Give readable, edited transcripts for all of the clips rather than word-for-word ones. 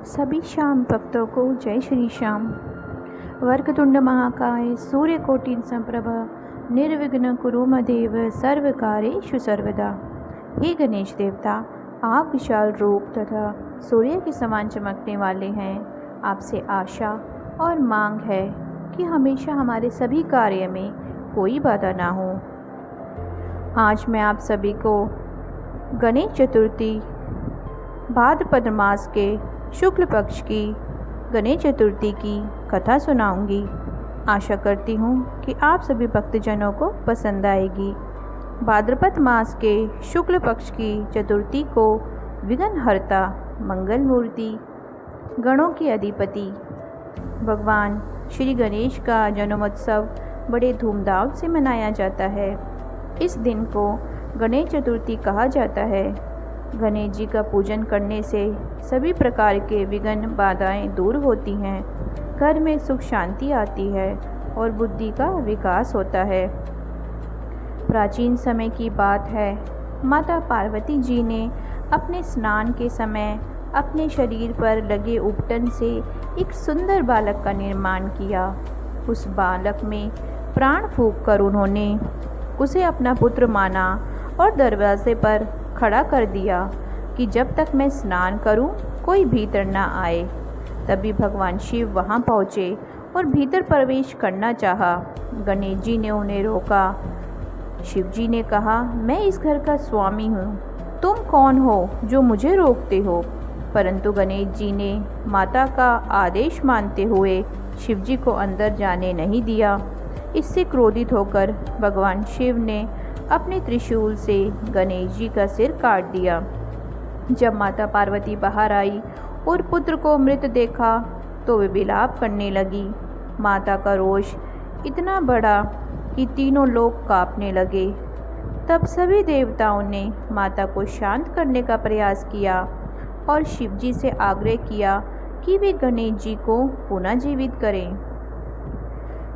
सभी श्याम भक्तों को जय श्री श्याम। वक्रतुंड महाकाय सूर्यकोटि समप्रभ निर्विघ्न कुरु मदेव सर्वकार्येषु सर्वदा। हे गणेश देवता, आप विशाल रूप तथा सूर्य के समान चमकने वाले हैं। आपसे आशा और मांग है कि हमेशा हमारे सभी कार्य में कोई बाधा ना हो। आज मैं आप सभी को गणेश चतुर्थी भाद्रपद मास के शुक्ल पक्ष की गणेश चतुर्थी की कथा सुनाऊंगी। आशा करती हूँ कि आप सभी भक्तजनों को पसंद आएगी। भाद्रपद मास के शुक्ल पक्ष की चतुर्थी को विघ्नहर्ता, मंगल मूर्ति, गणों के अधिपति भगवान श्री गणेश का जन्मोत्सव बड़े धूमधाम से मनाया जाता है। इस दिन को गणेश चतुर्थी कहा जाता है। गणेश जी का पूजन करने से सभी प्रकार के विघ्न बाधाएं दूर होती हैं, घर में सुख शांति आती है और बुद्धि का विकास होता है। प्राचीन समय की बात है, माता पार्वती जी ने अपने स्नान के समय अपने शरीर पर लगे उपटन से एक सुंदर बालक का निर्माण किया। उस बालक में प्राण फूंक कर उन्होंने उसे अपना पुत्र माना और दरवाजे पर खड़ा कर दिया कि जब तक मैं स्नान करूं कोई भीतर ना आए। तभी भगवान शिव वहां पहुँचे और भीतर प्रवेश करना चाहा। गणेश जी ने उन्हें रोका। शिव जी ने कहा, मैं इस घर का स्वामी हूँ, तुम कौन हो जो मुझे रोकते हो। परंतु गणेश जी ने माता का आदेश मानते हुए शिव जी को अंदर जाने नहीं दिया। इससे क्रोधित होकर भगवान शिव ने अपने त्रिशूल से गणेश जी का सिर काट दिया। जब माता पार्वती बाहर आई और पुत्र को मृत देखा तो वे विलाप करने लगी। माता का रोष इतना बढ़ा कि तीनों लोग कांपने लगे। तब सभी देवताओं ने माता को शांत करने का प्रयास किया और शिव जी से आग्रह किया कि वे गणेश जी को पुनः जीवित करें।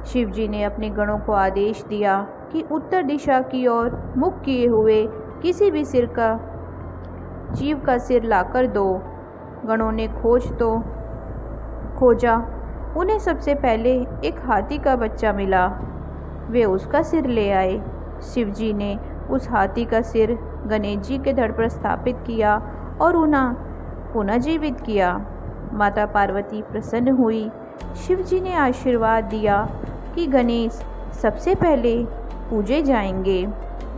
शिव जी ने अपने गणों को आदेश दिया कि उत्तर दिशा की ओर मुख किए हुए किसी भी जीव का सिर लाकर दो। गणों ने खोजा। उन्हें सबसे पहले एक हाथी का बच्चा मिला। वे उसका सिर ले आए। शिव जी ने उस हाथी का सिर गणेश जी के धड़ पर स्थापित किया और उन्हें पुनः जीवित किया। माता पार्वती प्रसन्न हुई। शिव जी ने आशीर्वाद दिया कि गणेश सबसे पहले पूजे जाएंगे।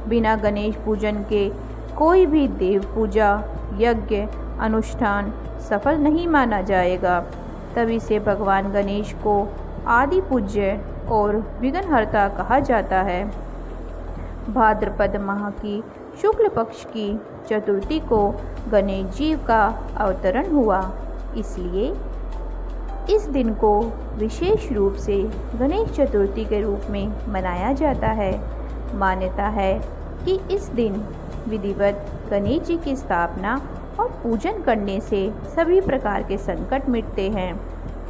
बिना गणेश पूजन के कोई भी देव पूजा, यज्ञ, अनुष्ठान सफल नहीं माना जाएगा। तभी से भगवान गणेश को आदि पूज्य और विघ्नहर्ता कहा जाता है। भाद्रपद माह की शुक्ल पक्ष की चतुर्थी को गणेश जी का अवतरण हुआ, इसलिए इस दिन को विशेष रूप से गणेश चतुर्थी के रूप में मनाया जाता है। मान्यता है कि इस दिन विधिवत गणेश जी की स्थापना और पूजन करने से सभी प्रकार के संकट मिटते हैं।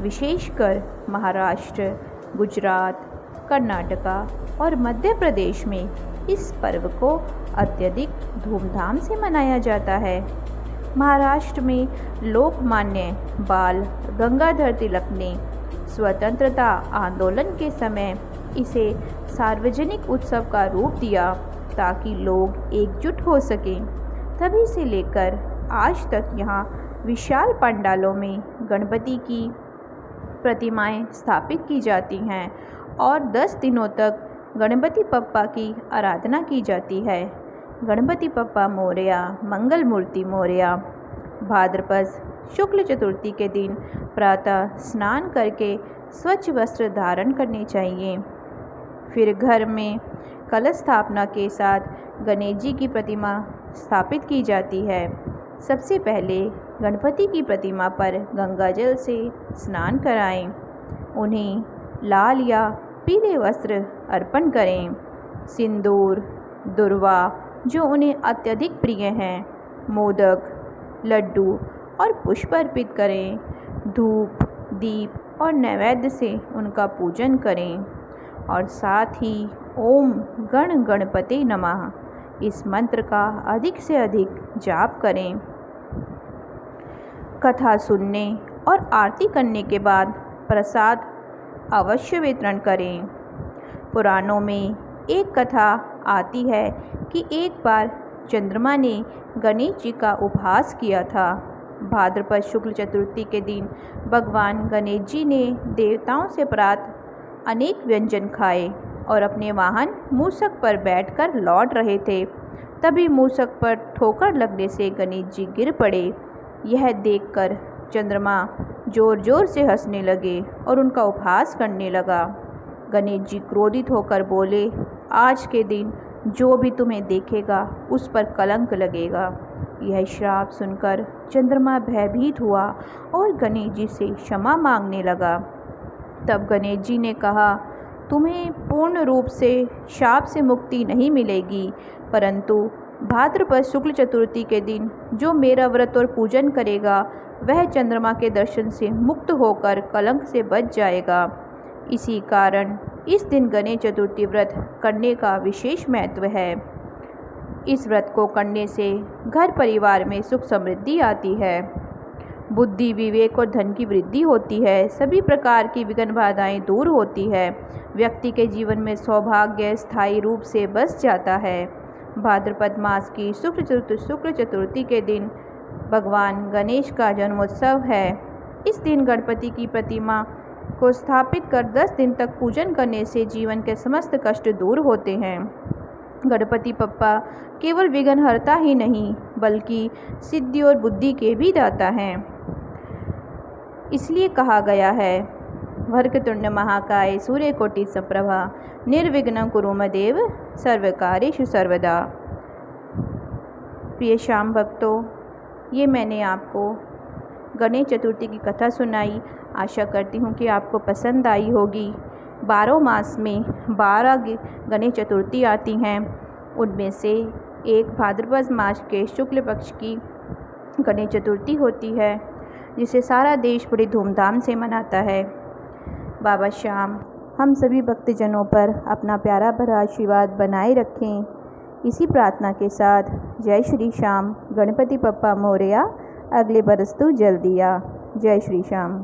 विशेषकर महाराष्ट्र, गुजरात, कर्नाटका और मध्य प्रदेश में इस पर्व को अत्यधिक धूमधाम से मनाया जाता है। महाराष्ट्र में लोकमान्य बाल गंगाधर तिलक ने स्वतंत्रता आंदोलन के समय इसे सार्वजनिक उत्सव का रूप दिया ताकि लोग एकजुट हो सकें। तभी से लेकर आज तक यहाँ विशाल पंडालों में गणपति की प्रतिमाएं स्थापित की जाती हैं और 10 दिनों तक गणपति बप्पा की आराधना की जाती है। गणपति बप्पा मोरया, मंगल मूर्ति मोरया। भाद्रपद शुक्ल चतुर्थी के दिन प्रातः स्नान करके स्वच्छ वस्त्र धारण करने चाहिए। फिर घर में कलश स्थापना के साथ गणेश जी की प्रतिमा स्थापित की जाती है। सबसे पहले गणपति की प्रतिमा पर गंगाजल से स्नान कराएं। उन्हें लाल या पीले वस्त्र अर्पण करें। सिंदूर, दुर्वा जो उन्हें अत्यधिक प्रिय हैं, मोदक, लड्डू और पुष्प अर्पित करें। धूप, दीप और नैवेद्य से उनका पूजन करें और साथ ही ओम गण गणपते नमः इस मंत्र का अधिक से अधिक जाप करें। कथा सुनने और आरती करने के बाद प्रसाद अवश्य वितरण करें। पुराणों में एक कथा आती है कि एक बार चंद्रमा ने गणेश जी का उपहास किया था। भाद्रपद शुक्ल चतुर्थी के दिन भगवान गणेश जी ने देवताओं से प्राप्त अनेक व्यंजन खाए और अपने वाहन मूषक पर बैठकर लौट रहे थे। तभी मूषक पर ठोकर लगने से गणेश जी गिर पड़े। यह देखकर चंद्रमा जोर जोर से हंसने लगे और उनका उपहास करने लगा। गणेश जी क्रोधित होकर बोले, आज के दिन जो भी तुम्हें देखेगा उस पर कलंक लगेगा। यह श्राप सुनकर चंद्रमा भयभीत हुआ और गणेश जी से क्षमा मांगने लगा। तब गणेश जी ने कहा, तुम्हें पूर्ण रूप से शाप से मुक्ति नहीं मिलेगी, परंतु भाद्रपद शुक्ल चतुर्थी के दिन जो मेरा व्रत और पूजन करेगा वह चंद्रमा के दर्शन से मुक्त होकर कलंक से बच जाएगा। इसी कारण इस दिन गणेश चतुर्थी व्रत करने का विशेष महत्व है। इस व्रत को करने से घर परिवार में सुख समृद्धि आती है, बुद्धि विवेक और धन की वृद्धि होती है, सभी प्रकार की विघ्न बाधाएं दूर होती है, व्यक्ति के जीवन में सौभाग्य स्थायी रूप से बस जाता है। भाद्रपद मास की शुक्ल चतुर्थी के दिन भगवान गणेश का जन्मोत्सव है। इस दिन गणपति की प्रतिमा को स्थापित कर 10 दिन तक पूजन करने से जीवन के समस्त कष्ट दूर होते हैं। गणपति बप्पा केवल विघ्नहर्ता ही नहीं बल्कि सिद्धि और बुद्धि के भी दाता हैं। इसलिए कहा गया है, वक्रतुंड महाकाय सूर्यकोटि समप्रभा निर्विघ्नं कुरु मे देव सर्वकार्येषु सर्वदा। प्रिय श्याम भक्तों, ये मैंने आपको गणेश चतुर्थी की कथा सुनाई। आशा करती हूँ कि आपको पसंद आई होगी। 12 मास में 12 गणेश चतुर्थी आती हैं, उनमें से एक भाद्रपद मास के शुक्ल पक्ष की गणेश चतुर्थी होती है, जिसे सारा देश बड़ी धूमधाम से मनाता है। बाबा श्याम हम सभी भक्तजनों पर अपना प्यारा भरा आशीर्वाद बनाए रखें। इसी प्रार्थना के साथ जय श्री श्याम, गणपति बप्पा मोरया, अगले बरस तू जल्दी आ। जय श्री श्याम।